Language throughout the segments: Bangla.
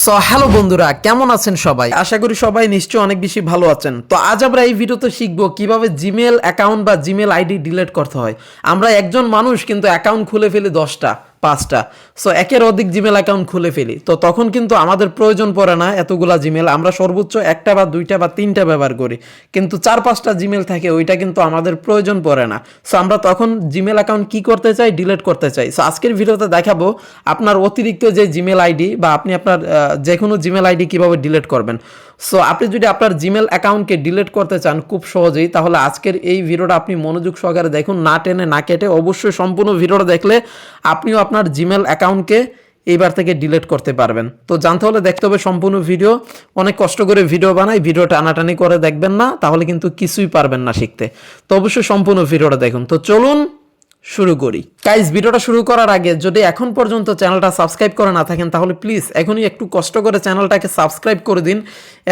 সো হ্যালো বন্ধুরা, কেমন আছেন সবাই? আশা করি সবাই নিশ্চয়ই অনেক বেশি ভালো আছেন। তো আজ আমরা এই ভিডিওতে শিখবো কিভাবে জিমেল অ্যাকাউন্ট বা জিমেল আইডি ডিলিট করতে হয়। আমরা একজন মানুষ কিন্তু অ্যাকাউন্ট খুলে ফেলি 10টা 5টা, সো একের অধিক জিমেল অ্যাকাউন্ট খুলে ফেলি। তো তখন কিন্তু আমাদের প্রয়োজন পড়ে না এতগুলা জিমেল, আমরা সর্বোচ্চ একটা বা দুইটা বা তিনটা ব্যবহার করি। কিন্তু 4-5টা জিমেল থাকে, ওইটা কিন্তু আমাদের প্রয়োজন পড়ে না। সো আমরা তখন জিমেল অ্যাকাউন্ট কি করতে চাই? ডিলিট করতে চাই। সো আজকের ভিডিওতে দেখাবো আপনার অতিরিক্ত যে জিমেল আইডি বা আপনি আপনার যে কোনো জিমেল আইডি কীভাবে ডিলিট করবেন। সো আপনি যদি আপনার জিমেল অ্যাকাউন্টকে ডিলিট করতে চান খুব সহজেই, তাহলে আজকের এই ভিডিওটা আপনি মনোযোগ সহকারে দেখুন, না টেনে না কেটে। অবশ্যই সম্পূর্ণ ভিডিওটা দেখলে আপনিও আপনার জিমেল অ্যাকাউন্টকে এইবার থেকে ডিলিট করতে পারবেন। তো জানতে হলে দেখতে হবে সম্পূর্ণ ভিডিও। অনেক কষ্ট করে ভিডিও বানাই, ভিডিও টানাটানি করে দেখবেন না, তাহলে কিন্তু কিছুই পারবেন না শিখতে। তো অবশ্যই সম্পূর্ণ ভিডিওটা দেখুন। তো চলুন শুরু করি। গাইস, ভিডিওটা শুরু করার আগে যদি এখন পর্যন্ত চ্যানেলটা সাবস্ক্রাইব করে না থাকেন, তাহলে প্লিজ এখনই একটু কষ্ট করে চ্যানেলটাকে সাবস্ক্রাইব করে দিন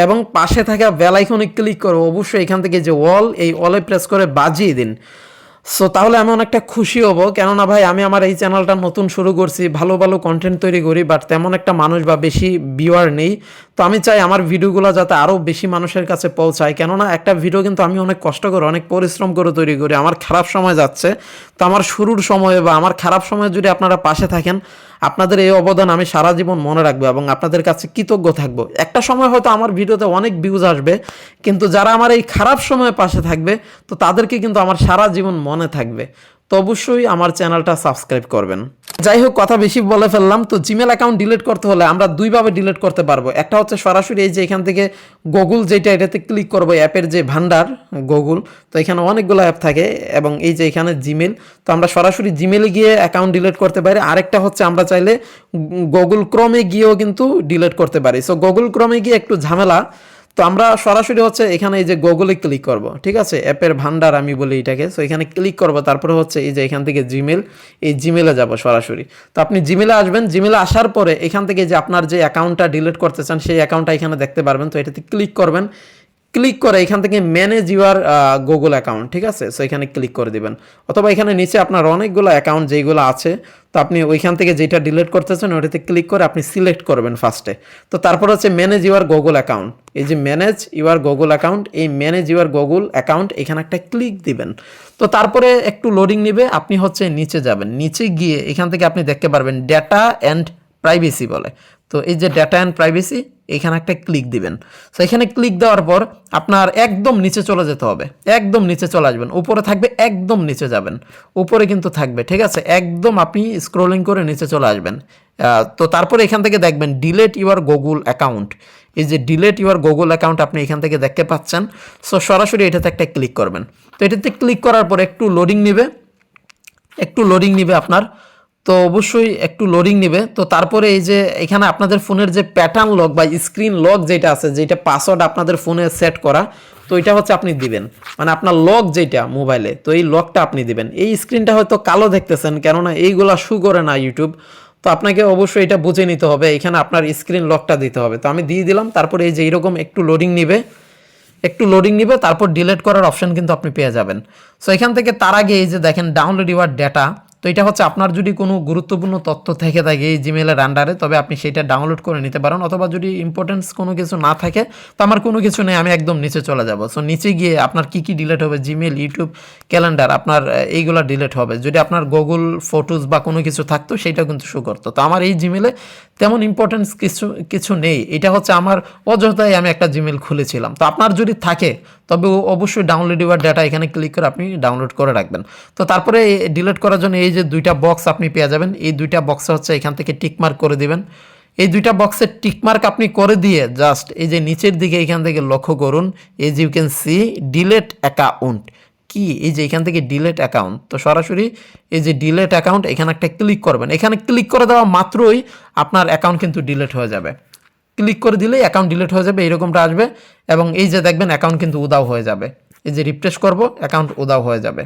এবং পাশে থাকা বেল আইকনে ক্লিক করে অবশ্যই এখান থেকে যে অল, এই অলে প্রেস করে বাজিয়ে দিন। সো তাহলে আমি অনেকটা খুশি হব, কেননা ভাই আমি আমার এই চ্যানেলটা নতুন শুরু করছি, ভালো ভালো কন্টেন্ট তৈরি করি, বাট তেমন একটা মানুষ বা বেশি ভিউয়ার নেই। তো আমি চাই আমার ভিডিওগুলো যাতে আরও বেশি মানুষের কাছে পৌঁছায়, কেননা একটা ভিডিও কিন্তু আমি অনেক কষ্ট করে অনেক পরিশ্রম করে তৈরি করি। আমার খারাপ সময় যাচ্ছে, তো আমার শুরুর সময়ে বা আমার খারাপ সময়ে যদি আপনারা পাশে থাকেন, আপনাদের এই অবদান আমি সারা জীবন মনে রাখবো এবং আপনাদের কাছে কৃতজ্ঞ থাকবো। একটা সময় হয়তো আমার ভিডিওতে অনেক ভিউজ আসবে, কিন্তু যারা আমার এই খারাপ সময়ে পাশে থাকবে, তো তাদেরকে কিন্তু আমার সারা জীবন মনে থাকবে। তো অবশ্যই আমার চ্যানেলটা সাবস্ক্রাইব করবেন। যাই হোক, কথা বেশি বলে ফেললাম। তো জিমেল অ্যাকাউন্ট ডিলিট করতে হলে আমরা দুইভাবে ডিলিট করতে পারবো। একটা হচ্ছে সরাসরি এই যে এখান থেকে গুগল, যেটা এটাতে ক্লিক করবো, অ্যাপের যে ভান্ডার গুগল, তো এখানে অনেকগুলো অ্যাপ থাকে এবং এই যে এখানে জিমেল, তো আমরা সরাসরি জিমেলে গিয়ে অ্যাকাউন্ট ডিলিট করতে পারি। আরেকটা হচ্ছে আমরা চাইলে গুগল ক্রোমে গিয়েও কিন্তু ডিলিট করতে পারি। সো গুগল ক্রোমে গিয়ে একটু ঝামেলা, তো আমরা সরাসরি হচ্ছে এখানে এই যে গুগলে ক্লিক করব, ঠিক আছে, অ্যাপের ভান্ডার আমি বলি এটাকে। সো এখানে ক্লিক করব, তারপরে হচ্ছে এই যে এখান থেকে জিমেল, এই জিমেলে যাব সরাসরি। তো আপনি জিমেলে আসবেন, জিমেলে আসার পরে এখান থেকে যে আপনার যে অ্যাকাউন্টটা ডিলিট করতে চান সেই অ্যাকাউন্টটা এখানে দেখতে পারবেন। তো এটাতে ক্লিক করবেন, ক্লিক করে এখান থেকে ম্যানেজ ইউর গুগল অ্যাকাউন্ট, ঠিক আছে। সো এখানে ক্লিক করে দিবেন, অথবা এখানে নিচে আপনার অনেকগুলো অ্যাকাউন্ট যেগুলো আছে, তো আপনি ওইখান থেকে যেটা ডিলিট করতে চান ওটাতে ক্লিক করে আপনি সিলেক্ট করবেন ফার্স্টে। তো তারপর হচ্ছে ম্যানেজ ইউর গুগল অ্যাকাউন্ট, এই যে ম্যানেজ ইউর গুগল অ্যাকাউন্ট, এই ম্যানেজ ইউর গুগল অ্যাকাউন্ট এখানে একটা ক্লিক দিবেন। তো তারপরে একটু লোডিং নেবে, আপনি হচ্ছে নিচে যাবেন, নিচে গিয়ে এখান থেকে আপনি দেখতে পারবেন ডেটা অ্যান্ড প্রাইভেসি বলে। তো এই যে ডেটা অ্যান্ড প্রাইভেসি, এখানে একটা ক্লিক দিবেন। তো এখানে ক্লিক দেওয়ার পর আপনার একদম নিচে চলে যেতে হবে, একদম নিচে চলে আসবেন, উপরে থাকবে একদম নিচে যাবেন, উপরে কিন্তু থাকবে, ঠিক আছে। একদম আপনি স্ক্রলিং করে নিচে চলে আসবেন। তো তারপরে এখান থেকে দেখবেন ডিলেট ইউর গুগল অ্যাকাউন্ট, এই যে ডিলেট ইউর গুগল অ্যাকাউন্ট আপনি এখান থেকে দেখতে পাচ্ছেন। সো সরাসরি এটাতে একটা ক্লিক করবেন। তো এটাতে ক্লিক করার পর একটু লোডিং নেবে, একটু লোডিং নেবে আপনার, তো অবশ্যই একটু লোডিং নেবে। তো তারপরে এই যে এখানে আপনাদের ফোনের যে প্যাটার্ন লক বা স্ক্রিন লক যেটা আছে, যেটা পাসওয়ার্ড আপনাদের ফোনে সেট করা, তো এটা হচ্ছে আপনি দিবেন, মানে আপনার লক যেটা মোবাইলে, তো এই লকটা আপনি দিবেন। এই স্ক্রিনটা হয়তো কালো দেখতেছেন, কেননা এইগুলা শু করে না ইউটিউব, তো আপনাকে অবশ্যই এটা বুঝে নিতে হবে, এখানে আপনার স্ক্রিন লকটা দিতে হবে। তো আমি দিয়ে দিলাম। তারপরে এই যে এইরকম একটু লোডিং নিবে, একটু লোডিং নিবে, তারপর ডিলিট করার অপশন কিন্তু আপনি পেয়ে যাবেন। সো এখান থেকে তার আগে এই যে দেখেন ডাউনলোড ইউর ডেটা, তো এটা হচ্ছে আপনার যদি কোনো গুরুত্বপূর্ণ তথ্য থেকে থাকে এই জিমেলের আন্ডারে, তবে আপনি সেটা ডাউনলোড করে নিতে পারেন, অথবা যদি ইম্পর্টেন্স কোনো কিছু না থাকে, তো আমার কোনো কিছু নেই, আমি একদম নিচে চলে যাব। সো নিচে গিয়ে আপনার কি কি ডিলিট হবে, জিমেল, ইউটিউব, ক্যালেন্ডার, আপনার এইগুলো ডিলিট হবে। যদি আপনার গুগল ফটোস বা কোনো কিছু থাকতো সেটা কিন্তু শো করতো। তো আমার এই জিমেলে তেমন ইম্পর্টেন্স কিছু নেই, এটা হচ্ছে আমার অযথাই আমি একটা জিমেল খুলেছিলাম। তো আপনার যদি থাকে তবে অবশ্যই ডাউনলোড ইউর ডেটা এখানে ক্লিক করে আপনি ডাউনলোড করে রাখবেন। তো তারপরে ডিলিট করার জন্য এই যে দুইটা বক্স আপনি পেয়ে যাবেন, এই দুইটা বক্সে হচ্ছে এখান থেকে টিকমার্ক করে দিবেন। এই দুইটা বক্সের টিকমার্ক আপনি করে দিয়ে জাস্ট এই যে নিচের দিকে এখান থেকে লক্ষ্য করুন, এই যে you can see delete account, কি এই যে এখান থেকে ডিলেট অ্যাকাউন্ট, তো সরাসরি এই যে ডিলেট অ্যাকাউন্ট এখানে একটা ক্লিক করবেন। এখানে ক্লিক করে দেওয়া মাত্রই আপনার অ্যাকাউন্ট কিন্তু ডিলিট হয়ে যাবে। ক্লিক করে দিলেই অ্যাকাউন্ট ডিলিট হয়ে যাবে, এরকমটা আসবে এবং এই যে দেখবেন অ্যাকাউন্ট কিন্তু উধাও হয়ে যাবে। এই যে রিফ্রেশ করব, অ্যাকাউন্ট উধাও হয়ে যাবে।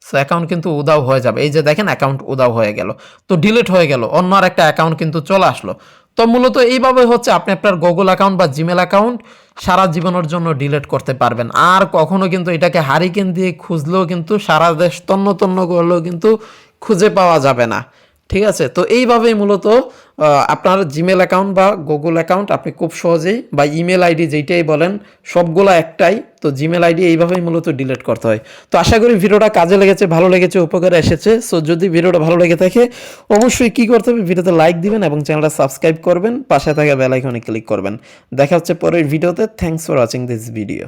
সো অ্যাকাউন্ট কিন্তু উধাও হয়ে যাবে, এই যে দেখেন অ্যাকাউন্ট উধাও হয়ে গেল, তো ডিলিট হয়ে গেল, অন্য আর একটা অ্যাকাউন্ট কিন্তু চলে আসলো। তো মূলত এইভাবে হচ্ছে আপনি আপনার গুগল অ্যাকাউন্ট বা জিমেল অ্যাকাউন্ট সারা জীবনের জন্য ডিলিট করতে পারবেন। আর কখনো কিন্তু এটাকে হারিকেন দিয়ে খুঁজলেও কিন্তু সারা দেশ তন্ন তন্ন করলেও কিন্তু খুঁজে পাওয়া যাবে না, ঠিক আছে, তো এইভাবেই মূলত আপনার জিমেল অ্যাকাউন্ট বা গুগল অ্যাকাউন্ট আপনি খুব সহজেই, বা ইমেল আইডি যেইটাই বলেন সবগুলো একটাই, তো জিমেল আইডি এইভাবেই মূলত ডিলিট করতে হয়। তো আশা করি ভিডিওটা কাজে লেগেছে, ভালো লেগেছে, উপকারে এসেছে। সো যদি ভিডিওটা ভালো লেগে থাকে অবশ্যই কী করতে হবে, ভিডিওতে লাইক দিবেন এবং চ্যানেলটা সাবস্ক্রাইব করবেন, পাশে থাকা বেল আইকনে ক্লিক করবেন। দেখা হচ্ছে পরের ভিডিওতে। Thanks for watching this video.